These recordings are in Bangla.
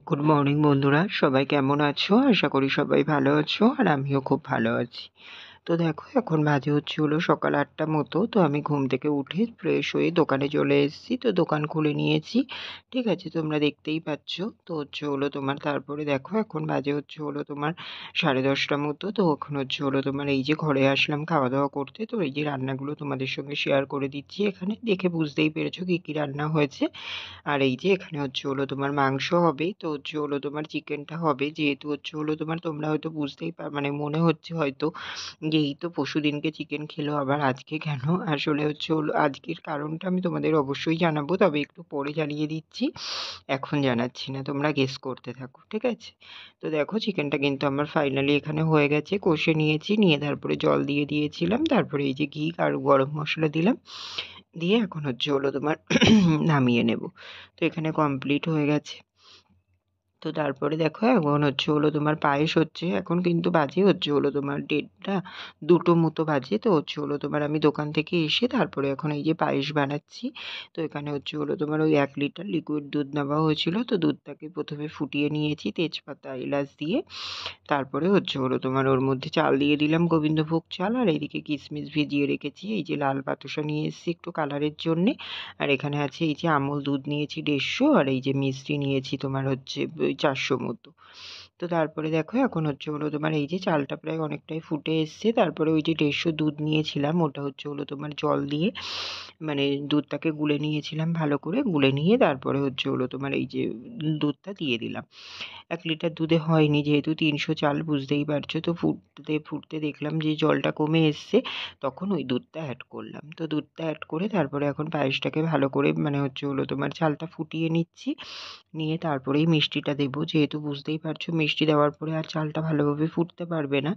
গুড মর্নিং বন্ধুরা, সবাই কেমন আছো? আশা করি সবাই ভালো আছো, আর আমিও খুব ভালো আছি। তো দেখো, এখন বাজে হচ্ছে হলো সকাল 8টা মতো। তো আমি ঘুম থেকে উঠে ফ্রেশ হয়ে দোকানে চলে এসেছি, তো দোকান খুলে নিয়েছি। ঠিক আছে, তোমরা দেখতেই পাচ্ছ। তো হচ্ছে হলো তোমার, তারপরে দেখো এখন বাজে হচ্ছে হলো তোমার 10:30 মতো। তো এখন হচ্ছে হলো তোমার এই যে ঘরে আসলাম খাওয়া দাওয়া করতে। তো এই যে রান্নাগুলো তোমাদের সঙ্গে শেয়ার করে দিচ্ছি, এখানে দেখে বুঝতেই পেরেছো কী কী রান্না হয়েছে। আর এই যে এখানে হচ্ছে হলো তোমার মাংস হবে, তো হচ্ছে হলো তোমার চিকেনটা হবে, যেহেতু হচ্ছে হলো তোমার তোমরা হয়তো বুঝতেই মানে মনে হচ্ছে হয়তো যে এই তো পরশুদিনকে চিকেন খেলো, আবার আজকে কেন? আসলে হচ্ছে হলো আজকের কারণটা আমি তোমাদের অবশ্যই জানাবো, তবে একটু পরে জানিয়ে দিচ্ছি, এখন জানাচ্ছি না, তোমরা গেস করতে থাকো, ঠিক আছে? তো দেখো, চিকেনটা কিন্তু আমার ফাইনালি এখানে হয়ে গেছে, কষে নিয়েছি, নিয়ে তারপরে জল দিয়ে দিয়েছিলাম, তারপরে এই যে ঘি আর গরম মশলা দিলাম, দিয়ে এখন হচ্ছে হলো তোমার নামিয়ে নেব। তো এখানে কমপ্লিট হয়ে গেছে। তো তারপরে দেখো, এখন হচ্ছে হলো তোমার পায়েস হচ্ছে, এখন কিন্তু বাজে হচ্ছে হলো তোমার 1:30 2টো মতো বাজে। তো হচ্ছে হলো তোমার আমি দোকান থেকে এসে তারপরে এখন এই যে পায়েস বানাচ্ছি। তো এখানে হচ্ছে হলো তোমার ওই 1 লিটার লিকুইড দুধ নেওয়া হয়েছিল, তো দুধটাকে প্রথমে ফুটিয়ে নিয়েছি তেজপাতা এলাচ দিয়ে। তারপরে হচ্ছে হলো তোমার ওর মধ্যে চাল দিয়ে দিলাম, গোবিন্দভোগ চাল, আর এইদিকে কিশমিশ ভিজিয়ে রেখেছি, এই যে লাল পাতুসা নিয়ে এসেছি একটু কালারের জন্যে। আর এখানে আছে এই যে আমুল দুধ নিয়েছি 150, আর এই যে মিষ্টি নিয়েছি তোমার হচ্ছে ওই 400 মতো। তো তারপরে দেখো, এখন হচ্ছে হলো তোমার এই যে চালটা প্রায় অনেকটাই ফুটে এসছে, তারপরে ওই যে 150 দুধ নিয়েছিলাম, ওটা হচ্ছে হলো তোমার জল দিয়ে মানে দুধটাকে গুলে নিয়েছিলাম, ভালো করে গুলে নিয়ে তারপরে হচ্ছে হলো তোমার এই যে দুধটা দিয়ে দিলাম। 1 লিটার দুধে হয়নি, যেহেতু 300 চাল, বুঝতেই পারছো। তো ফুটতে ফুটতে দেখলাম যে জলটা কমে এসছে, তখন ওই দুধটা অ্যাড করলাম। তো দুধটা অ্যাড করে তারপরে এখন পায়েসটাকে ভালো করে মানে হচ্ছে হলো তোমার চালটা ফুটিয়ে নিচ্ছি, নিয়ে তারপরেই মিষ্টিটা দেবো, যেহেতু বুঝতেই পারছো মিষ্টি দেওয়ার পরে আর চালটা ভালোভাবে ফুটতে পারবে না।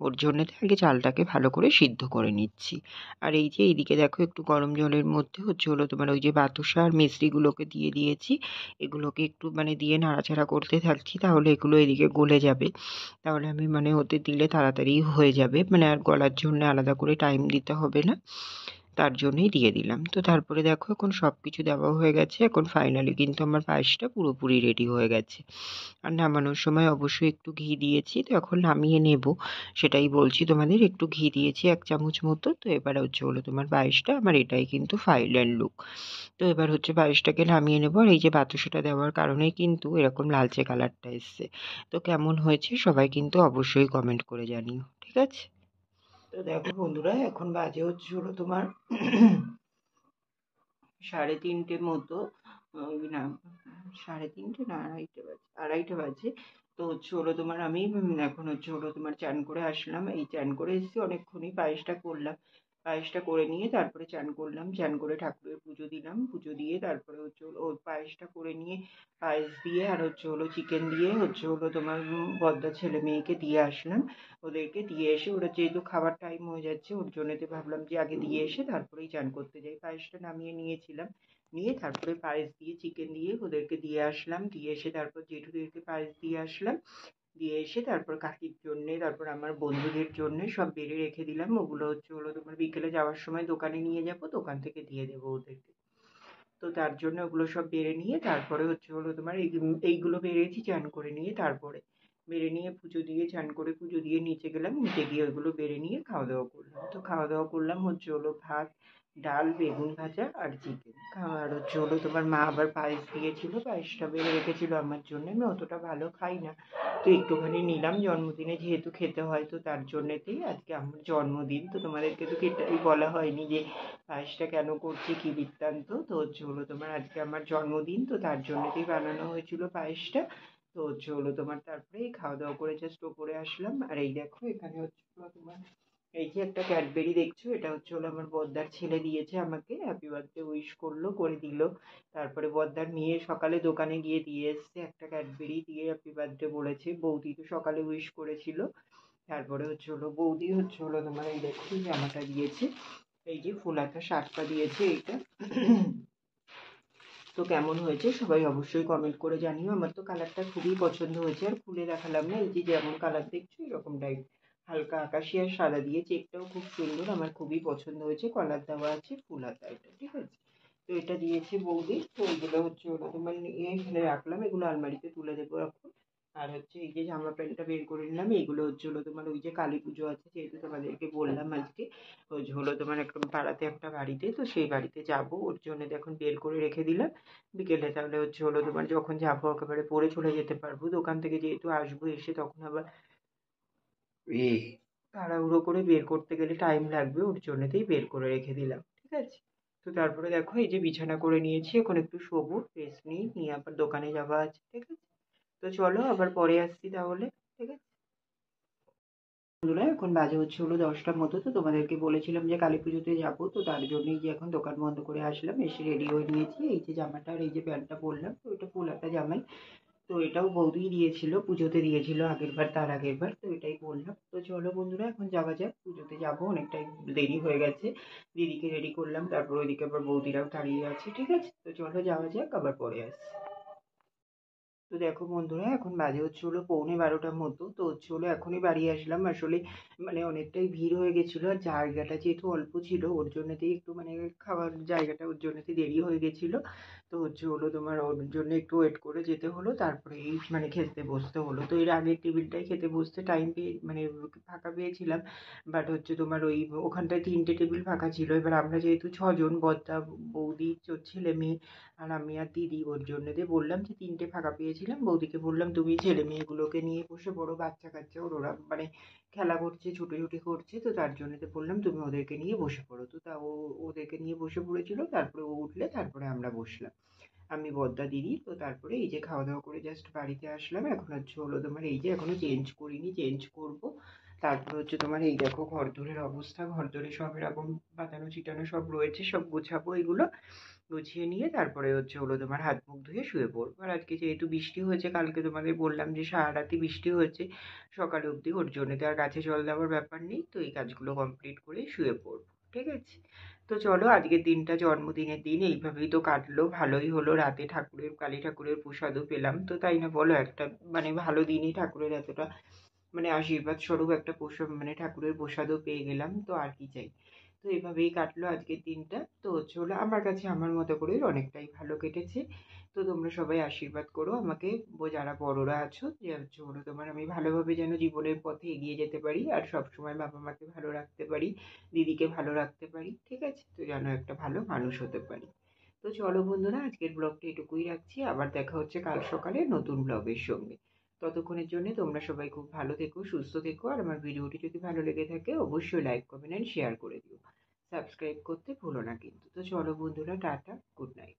ওর জন্যেতে আগে চালটাকে ভালো করে সিদ্ধ করে নিচ্ছি। আর এই যে এইদিকে দেখো, একটু গরম জলের মধ্যে হচ্ছে হলো তোমার ওই যে বাতাসা আর মিছরিগুলোকে দিয়ে দিয়েছি। এগুলোকে একটু মানে দিয়ে নাড়াচাড়া করতে থাকছি, তাহলে এগুলো এদিকে গলে যাবে। তাহলে আমি মানে ওতে দিলে তাড়াতাড়ি হয়ে যাবে, মানে আর গলার জন্য আলাদা করে টাইম দিতে হবে না, তার জন্যই দিয়ে দিলাম। তো তারপরে দেখো, এখন সব কিছু দেওয়া হয়ে গেছে, এখন ফাইনালি কিন্তু আমার পায়েসটা পুরোপুরি রেডি হয়ে গেছে। আর নামানোর সময় অবশ্যই একটু ঘি দিয়েছি, তো এখন নামিয়ে নেব, সেটাই বলছি তোমাদের, একটু ঘি দিয়েছি 1 চামচ মতো। তো এবারে হচ্ছে হলো তোমার পায়েসটা আমার এটাই কিন্তু ফাইনাল লুক। তো এবার হচ্ছে পায়েসটাকে নামিয়ে নেব, আর এই যে বাতাসাটা দেওয়ার কারণেই কিন্তু এরকম লালচে কালারটা এসছে। তো কেমন হয়েছে সবাই কিন্তু অবশ্যই কমেন্ট করে জানিও, ঠিক আছে? তো দেখো বন্ধুরা, এখন বাজে হচ্ছে হলো তোমার 3:30 মতো। না, 3:30 না, 2:30 বাজে। তো হচ্ছে হলো তোমার আমি এখন হচ্ছে হলো তোমার চান করে আসলাম, এই চান করে এসেছি অনেকক্ষণই, পায়েসটা করলাম, পায়েসটা করে নিয়ে তারপরে চান করলাম, চান করে ঠাকুরের পুজো দিলাম, পুজো দিয়ে তারপরে হচ্ছে হলো ও পায়েসটা করে নিয়ে, পায়েস দিয়ে আর হচ্ছে হলো চিকেন দিয়ে হচ্ছে হলো তোমার বড়দা ছেলে মেয়েকে দিয়ে আসলাম। ওদেরকে দিয়ে এসে, ওরা যেহেতু খাবার টাইম হয়ে যাচ্ছে, ওর জন্যতে ভাবলাম যে আগে দিয়ে এসে তারপরেই চান করতে যাই। পায়েসটা নামিয়ে নিয়েছিলাম, নিয়ে তারপরে পায়েস দিয়ে চিকেন দিয়ে ওদেরকে দিয়ে আসলাম, দিয়ে এসে তারপর জেঠুদেরকে পায়েস দিয়ে আসলাম, দিয়ে এসে তারপর কাকির জন্যে, তারপর আমার বন্ধুদের জন্যে সব বেড়ে রেখে দিলাম। ওগুলো হচ্ছে হলো তোমার বিকেলে যাওয়ার সময় দোকানে নিয়ে যাব, দোকান থেকে দিয়ে দেবো ওদেরকে। তো তার জন্য ওগুলো সব বেড়ে নিয়ে তারপরে হচ্ছে হলো তোমার এইগুলো বেড়েছি চান করে নিয়ে, তারপরে বেড়ে নিয়ে পুজো দিয়ে চান করে পুজো দিয়ে নিচে গেলাম, নিচে গিয়ে ওইগুলো বেড়ে নিয়ে খাওয়া দাওয়া করলাম। তো খাওয়া দাওয়া করলাম হচ্ছে হলো ভাত, ডাল, বেগুন ভাজা আর চিকেন। আর হচ্ছে হলো তোমার মা আবার পায়েস দিয়েছিল, পায়েসটা বেড়ে রেখেছিল আমার জন্য, আমি অতটা ভালো খাই না, তো একটুখানি নিলাম, জন্মদিনে যেহেতু খেতে হয়, তো তার জন্যেতেই আজকে আমার জন্মদিন। তো তোমাদেরকে তো এটাই বলা হয়নি যে পায়েসটা কেন করছি, কি বৃত্তান্ত। তো হচ্ছে হলো তোমার আজকে আমার জন্মদিন, তো তার জন্যতেই বানানো হয়েছিল পায়েসটা। তো হচ্ছে হলো তোমার তারপরে খাওয়া দাওয়া করে জাস্ট ওপরে আসলাম, আর এই দেখো এখানে হচ্ছে হলো তোমার এই যে একটা ক্যাডবেরি দেখছো, এটা হচ্ছে হলো আমার বড়দার ছেলে দিয়েছে আমাকে, হ্যাপি বার্থডে উইশ করলো, করে দিল। তারপরে বড়দার মেয়ে সকালে দোকানে গিয়ে দিয়ে এসছে একটা ক্যাডবেরি, দিয়ে হ্যাপি বার্থডে বলেছে। বৌদি তো সকালে উইশ করেছিল। তারপরে হচ্ছে হলো বৌদি হচ্ছে হলো তোমার এই দেখো জামাটা দিয়েছে, এই যে ফুল হাতা শার্টটা দিয়েছে এইটা। তো কেমন হয়েছে সবাই অবশ্যই কমেন্ট করে জানিও, আমার তো কালারটা খুবই পছন্দ হয়েছে, আর খুলে দেখালাম না, এই যে যেমন কালার দেখছো এরকম টাইপ, হালকা আকাশি আর সাদা দিয়ে, চেকটাও খুব সুন্দর, আমার খুবই পছন্দ হয়েছে, কলার দেওয়া আছে, ফুল হাতা এটা, ঠিক আছে? তো এটা দিয়েছে বৌদি। তো এইগুলো হলো তোমার নিয়ে এখানে রাখলাম, এগুলো আলমারিতে তুলে দেবো এখন। আর এই যে জামা প্যান্টটা বের করে নিলাম, এইগুলো হলো তোমার ওই যে কালী পুজো আছে, যেহেতু তোমাদেরকে বললাম আজকে ওই যে হলো তোমার একদম পাড়াতে একটা বাড়িতে, তো সেই বাড়িতে যাব, ওর জন্য এখন বের করে রেখে দিলাম। বিকেলে তাহলে হলো তোমার যখন যাবো একেবারে পরে চলে যেতে পারবো, দোকান থেকে যেহেতু আসবো, এসে তখন আবার এ তাড়াহুড়ো করে বের করতে গেলে টাইম লাগবে, ওর জন্যতেই বের করে রেখে দিলাম, ঠিক আছে। তো তারপরে দেখো এই যে বিছানা করে নিয়েছি, এখন একটু শোবো, রেস্ট নিয়ে আবার দোকানে যাওয়া আছে, ঠিক আছে। তো চলো আবার পরে আসছি তাহলে, ঠিক আছে বন্ধুরা। এখন বাজে হলো 10টার মতো, তো তোমাদেরকে বলেছিলাম যে কালী পুজোতে যাবো, তো তার জন্যই যে এখন দোকান বন্ধ করে আসলাম, এসে রেডি হয়ে নিয়েছি। এই যে জামাটা আর এই যে প্যান্টটা পরলাম, তো এটা ফুল হাতা জামাই। তো এটাও বৌদিই দিয়েছিল, পুজোতে দিয়েছিল আগের বার, তার আগের বার, তো এটাই বললাম। তো চলো বন্ধুরা এখন যাওয়া যাক, পুজোতে যাবো, অনেকটাই দেরি হয়ে গেছে। দিদিকে রেডি করলাম, তারপর ওইদিকে আবার বৌদিরাও দাঁড়িয়ে আছে, ঠিক আছে। তো চলো যাওয়া যাক, আবার পরে আসছি। তো দেখো বন্ধুরা এখন বাজে হলো 11:45 মতো, তো হলো এখনই বাড়ি আসলাম আসলে। মানে অনেকটাই ভিড় হয়ে গেছিলো, আর জায়গাটা যেহেতু অল্প ছিল ওর জন্যতেই একটু মানে খাওয়ার জায়গাটা ওর জন্যতে দেরি হয়ে গেছিলো। তো হলো তোমার ওর জন্য একটু ওয়েট করে যেতে হলো, তারপরে এই মানে খেতে বসতে হলো। তো এর আগের টেবিলটাই খেতে বসতে টাইম পেয়ে মানে ফাঁকা পেয়েছিলাম, বাট তোমার ওই ওখানটায় 3টে টেবিল ফাঁকা ছিল। এবার আমরা যেহেতু 6জন, বড়দা, বৌদি, ছেলে মেয়ে আর আমি আর দিদি, ওর জন্য দিয়ে বললাম যে 3টে ফাঁকা পেয়েছিলাম, বৌদিকে বললাম তুমি ছেলে মেয়েগুলোকে নিয়ে বসে পড়ো, বাচ্চা কাচ্চা ওরা মানে খেলা করছে, ছুটোছুটি করছে, তো তার জন্য তো বললাম তুমি ওদেরকে নিয়ে বসে পড়ো। তো তা ও ওদেরকে নিয়ে বসে পড়েছিল, তারপরে ও উঠলে তারপরে আমরা বসলাম, আমি, বড়দা, দিদি। তো তারপরে এই যে খাওয়া দাওয়া করে জাস্ট বাড়িতে আসলাম, এখন হলো তোমার এই যে এখনো চেঞ্জ করিনি, চেঞ্জ করব। তারপর তোমার এই দেখো ঘরদোরের অবস্থা, ঘরদোরে সব এরকম পাতানো চিটানো সব রয়েছে, সব গোছাবো এগুলো, গুছিয়ে নিয়ে তারপরে হলো তোমার হাত মুখ ধুয়ে শুয়ে পড়বো। আর আজকে যেহেতু বৃষ্টি হয়েছে, কালকে তোমাদের বললাম যে সারা রাতি বৃষ্টি হয়েছে সকালে অবধি, ওর জন্য তো আর গাছে জল দেওয়ার ব্যাপার নেই, তো এই কাজগুলো কমপ্লিট করে শুয়ে পড়বো, ঠিক আছে। তো চলো আজকের দিনটা জন্মদিনের দিন এইভাবেই তো কাটলো, ভালোই হলো, রাতে ঠাকুরের কালী ঠাকুরের প্রসাদও পেলাম, তো তাই না বলো, একটা মানে ভালো দিনই, ঠাকুরের এতটা মানে আশীর্বাদ স্বরূপ একটা প্রসাদ মানে ঠাকুরের প্রসাদও পেয়ে গেলাম, তো আর কি চাই। তো এভাবেই কাটলো আজকের দিনটা। তো হলো আমার কাছে আমার মতো করে অনেকটাই ভালো কেটেছে। তো তোমরা সবাই আশীর্বাদ করো আমাকে, যারা বড়রা আছো, যে হলো তোমার আমি ভালোভাবে যেন জীবনের পথে এগিয়ে যেতে পারি, আর সবসময় বাবা মাকে ভালো রাখতে পারি, দিদিকে ভালো রাখতে পারি, ঠিক আছে, তো যেন একটা ভালো মানুষ হতে পারি। তো চলো বন্ধুরা আজকের ব্লগটা এটুকুই রাখছি, আবার দেখা হচ্ছে কাল সকালে নতুন ব্লগের সঙ্গে। ততক্ষণের জন্য তোমরা সবাই খুব ভালো থেকো, সুস্থ থেকো, আর আমার ভিডিওটি যদি ভালো লেগে থাকে অবশ্যই লাইক কমেন্ট অ্যান্ড শেয়ার করে দিও। সাবস্ক্রাইব করতে ভুলো না কিন্তু। তো চলো বন্ধুরা, টাটা, গুড নাইট।